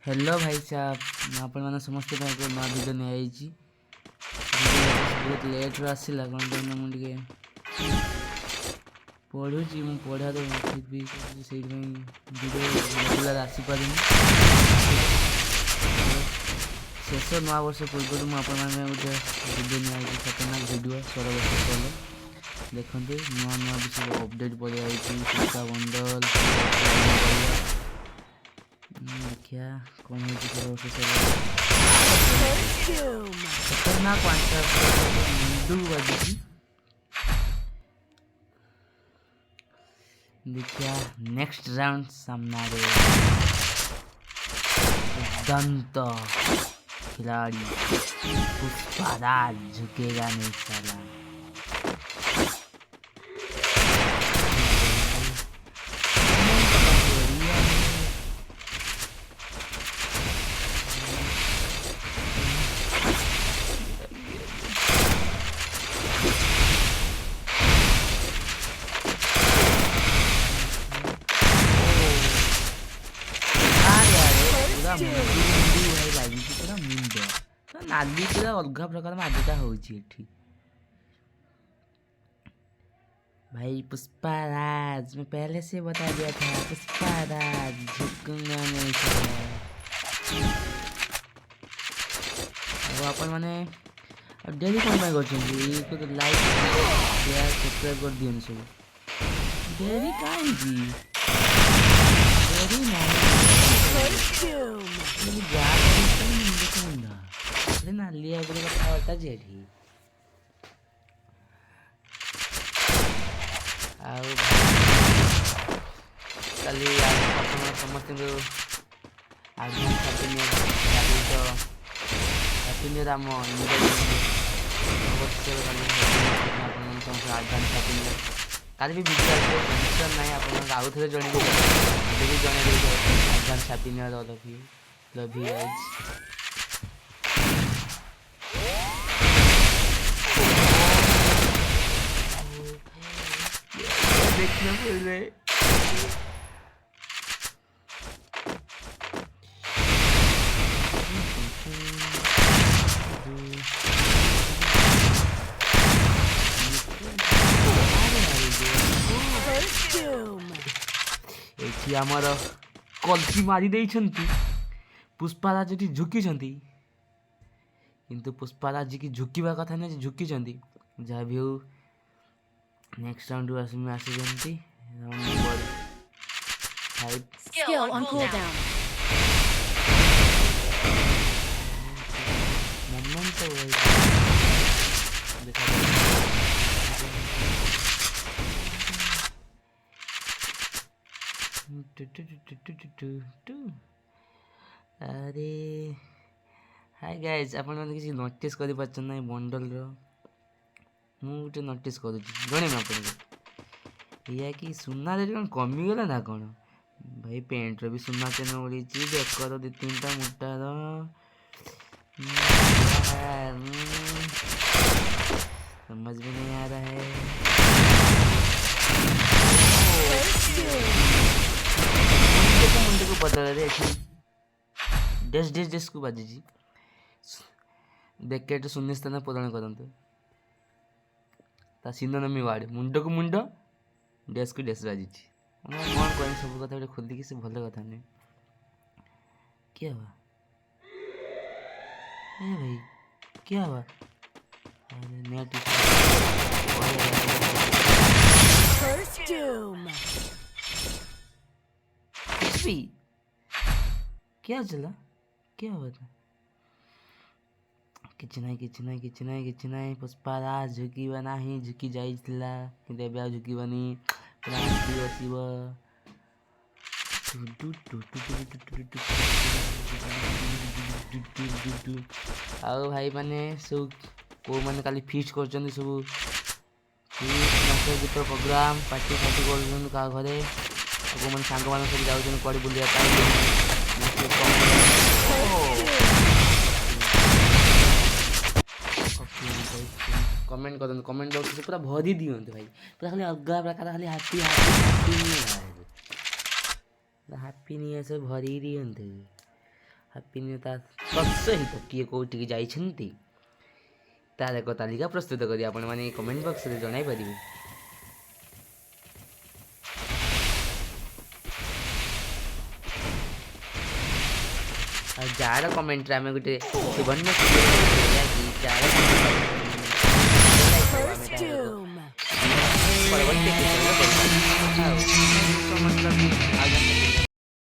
Hello भाई साहब, ମୁଁ ଆପଣମାନେ ସମସ୍ତ ପାଇଁ ଏକ ନୂଆ ଭିଡ଼ିଓ ନେଇଯାଇଛି। ବହୁତ ଲେଟ୍ରେ ଆସିଲା କ'ଣ ପାଇଁ ନା ମୁଁ ଟିକେ ପଢ଼ୁଛି। ମୁଁ ପଢ଼ାରେ ଠିକ୍ ବି କରୁଛି, ସେଇଥିପାଇଁ ଭିଡ଼ିଓ ରେଗୁଲାର ଆସିପାରୁନି। ଶେଷ ନୂଆ ବର୍ଷ ପୂର୍ବରୁ ମୁଁ ଆପଣମାନଙ୍କ ପାଇଁ ଗୋଟେ ଭିଡ଼ିଓ ନିଆଯାଇଛି, ଖତରନାକ ଭିଡ଼ିଓ 16 ବର୍ଷ ତଳେ। ଦେଖନ୍ତୁ, ନୂଆ ନୂଆ ବି ସବୁ ଅପଡ଼େଟ୍ ପଡ଼ିଯାଇଛି, ଶିକ୍ଷା ବଣ୍ଡଲ ଦେଖିଆ କ'ଣ ହେଉଛି 16 ବର୍ଷ ଖତରନାକ ମୁଣ୍ଡକୁ ବାଜିଛି। देखिया नेक्स्ट राउंड सामनारे दंत खिलाड़ी पुष्पाराज झुकेगा नहीं साला। नाली पूरा अलग प्रकार माजिटा होची एठी भाई। पुष्पाराज मैं पहले से बता दिया था, पुष्पाराज झुकूंगा नहीं साला। अब अपन माने डेली कौन में करछन्ती को तो लाइक शेयर सब्सक्राइब कर दियन सब। डेली काई जी डेली ना नाली एवरे कथाटा जेठी काली समस्त हैप्पी न्यू राम काली भी वीडियो टेंशन ना आप आउ थे जन भी जन advance happy new year all of you, love you guys. देखना पहले एठी हमर कल्ची मारी देइछन्ती। पुष्पाराज एठी झुकीछन्ती, किंतु पुष्पाराज की झुकीबा कथा नै, झुकीछन्ती। जहाँ भी हो नेक्स्ट राउंड में आसी जंती round number 5 Skill on cooldown. Moment तो वही देखा अरे हाय गाइज, आपण मैंने किसी नोटिस करि पाछन नै बंडल रो मु गोटे नोटिस करुची जणेम आपको या कि सुना रेट कौन कमी गला ना कौन भाई। पेंट रो भी सुना चेन उड़ी बेकर दी तीन टा मुटार समझ में नहीं आ रहा है। मुंडे को बदल रे डेस डेस डेस को बाजी जी देख के शून्य स्थान पूरण करते ता सिनोनिम वार्ड मुंड को मुंड डेस्क को डेस्क बाजी कौन कह सब कथा खोलिकी से भल कथा नहीं क्या हुआ ए भाई क्या हुआ। अरे नेट क्या चला क्या हुआ था। किछ नहीं पुष्पाराज झुकीबा नहीं झुकी जाइथिला कि एबे झुकीबानी क्रांति बसिब। आओ भाई माने सब को माने काली फीस्ट करछन सब गीत प्रोग्राम पार्टी पार्टी कर का घरे को माने सांग मान सब जाउछन कोडी बुलिया कमेंट कर कमेंट बॉक्स से पूरा भरी दियंते भाई पूरा खाली अलग प्रकार खाली हैप्पी हैप्पी हैप्पी नहीं है सब भरी दियंते ହାପି ନ୍ୟୁ ତା ସହିତ କିଏ କେଉଁଠିକି ଯାଇଛନ୍ତି ତାର ଏକ ତାଲିକା ପ୍ରସ୍ତୁତ କରି ଆପଣମାନେ କମେଣ୍ଟ ବକ୍ସରେ ଜଣାଇପାରିବେ। ଆଉ ଯାହାର କମେଣ୍ଟରେ ଆମେ ଗୋଟେ ସୁବର୍ଣ୍ଣ ଯାହାକି ଯାହାର